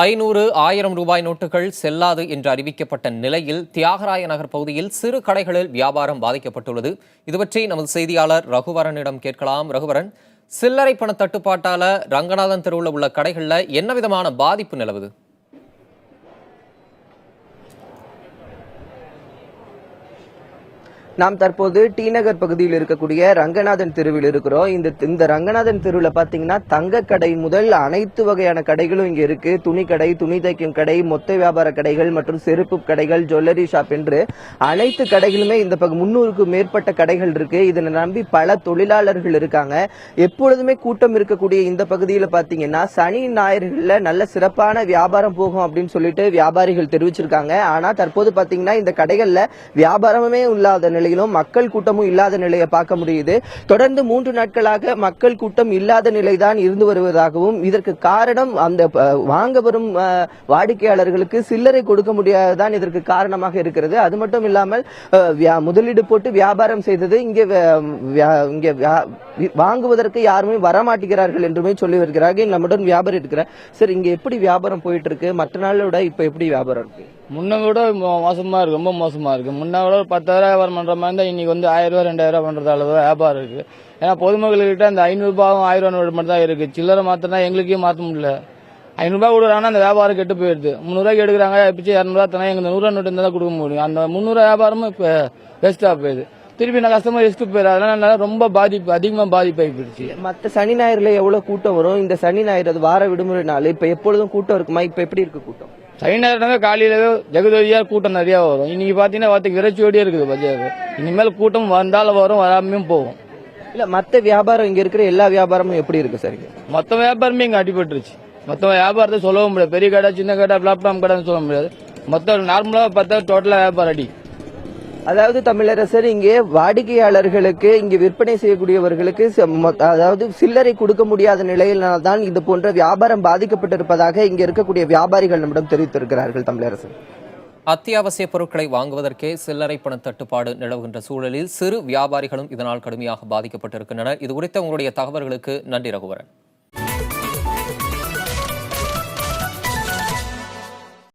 500, 1000 ரூபாய் நோட்டுகள் செல்லாது என்று அறிவிக்கப்பட்ட நிலையில் தியாகராய நகர் பகுதியில் சிறு கடைகளில் வியாபாரம் பாதிக்கப்பட்டுள்ளது. இது பற்றி நமது செய்தியாளர் ரகுவரனிடம் கேட்கலாம். ரகுவரன், சில்லறை பண தட்டுப்பாட்டால ரங்கநாதன் தெருவில் உள்ள கடைகளில் என்ன விதமான பாதிப்பு நிலவுது? நாம் தற்போது டி நகர் பகுதியில் இருக்கக்கூடிய ரங்கநாதன் தெருவில் இருக்கிறோம். இந்த ரங்கநாதன் தெருவில் பாத்தீங்கன்னா தங்க கடை முதல் அனைத்து வகையான கடைகளும் இங்க இருக்கு. துணி கடை, துணி தைக்கும் கடை, மொத்த வியாபார கடைகள் மற்றும் செருப்பு கடைகள், ஜுவல்லரி ஷாப் என்று அனைத்து கடைகளுமே இந்த 300க்கும் மேற்பட்ட கடைகள் இருக்கு. இதனை நம்பி பல தொழிலாளர்கள் இருக்காங்க. எப்பொழுதுமே கூட்டம் இருக்கக்கூடிய இந்த பகுதியில் பாத்தீங்கன்னா சனி ஞாயிறுகள்ல நல்ல சிறப்பான வியாபாரம் போகும் அப்படின்னு சொல்லிட்டு வியாபாரிகள் தெரிவிச்சிருக்காங்க. ஆனா தற்போது பாத்தீங்கன்னா இந்த கடைகள்ல வியாபாரமே இல்லாத நிலை, மக்கள் கூட்டமும் இல்லாத நிலையை பார்க்க முடியுது. தொடர்ந்து 3 நாட்களாக மக்கள் கூட்டம் இல்லாத நிலைதான் இருந்து வருவதாகவும், இதற்கு காரணம் அந்த வாங்க வரும் வாடிக்கையாளர்களுக்கு சில்லறை கொடுக்க முடியாததான் இதற்கு காரணமாக இருக்கிறது. அது மட்டும் இல்லாமல் முதலீடு போட்டு வியாபாரம் செய்தது இங்கே வாங்குவதற்கு யாருமே வரமாட்டேங்கிறார்கள் என்றுமே சொல்லி வருகிறார்கள். நம்முடன் வியாபாரம் இருக்கிறார். சார், இங்க எப்படி வியாபாரம் போயிட்டு இருக்கு? மற்ற நாளோட இப்ப எப்படி வியாபாரம் இருக்கு? முன்ன கூட மோசமா இருக்கு, ரொம்ப மோசமா இருக்கு. முன்ன கூட 10,000 வியாபாரம் பண்ற மாதிரி இருந்தா இன்னைக்கு 1000 ரூபாய் 2000 பண்றது அளவு வியாபாரம் இருக்கு. ஏன்னா பொதுமக்கள் அந்த 500 ரூபாயும் 1000 நோட்டு மட்டும் தான் இருக்கு. சில்லறை மாத்தினா எங்களுக்கே மாத்த முடியல. 500 ரூபாய் கொடுக்குறாங்கன்னா அந்த வியாபாரம் கெட்டு போயிடுது. 300 ரூபாய்க்கு எடுக்கிறாங்க, பிச்சு 200 ரூபாய் தானே எங்க 100 நோட்டு இருந்தா கொடுக்க முடியும். அந்த 300 வியாபாரமும் இப்ப வேஸ்டா போயிடுது. திருப்பி நான் கஸ்டமர் ரிஸ்க் போயிடுது. அதனால ரொம்ப பாதிப்பு, அதிகமா பாதிப்பாகி போயிடுச்சு. மற்ற சனி ஞாயிறுல எவ்வளவு கூட்டம் வரும்? இந்த சனி ஞாயிறு அது வார விடுமுறை நாள். இப்ப எப்பொழுதும் கூட்டம் இருக்குமா? இப்ப எப்படி இருக்கு கூட்டம்? சனி ஞாயிறு காலையிலவே ஜெகதோதியா கூட்டம் நிறைய வரும். இன்னைக்கு பாத்தீங்கன்னா விரைச்சியோடய இருக்குது பஜார். இனிமேல் கூட்டம் வந்தாலும் வரும், வராமையும் போகும். இல்ல மத்த வியாபாரம் இங்க இருக்கிற எல்லா வியாபாரமும் எப்படி இருக்கு சார்? மொத்த வியாபாரமே இங்க அடிபட்டுருச்சு. மொத்த வியாபாரத்தை சொல்லவும் முடியாது. பெரிய கடை, சின்ன கடை, லேப்டாப் கடை சொல்ல முடியாது. மொத்தம் நார்மலா பார்த்தா டோட்டலா வியாபாரம் அடி. அதாவது தமிழரசர், இங்கே வாடிக்கையாளர்களுக்கு இங்கே விற்பனை செய்யக்கூடியவர்களுக்கு அதாவது சில்லறை கொடுக்க முடியாத நிலையில்தான் இது போன்ற வியாபாரம் பாதிக்கப்பட்டிருப்பதாக இங்க இருக்கக்கூடிய வியாபாரிகள் நம்மிடம் தெரிவித்திருக்கிறார்கள். தமிழரசர், அத்தியாவசிய பொருட்களை வாங்குவதற்கே சில்லறை பண தட்டுப்பாடு நிலவுகின்ற சூழலில் சிறு வியாபாரிகளும் இதனால் கடுமையாக பாதிக்கப்பட்டிருக்கின்றனர். இது குறித்த உங்களுடைய தகவல்களுக்கு நன்றி ரகுவரன்.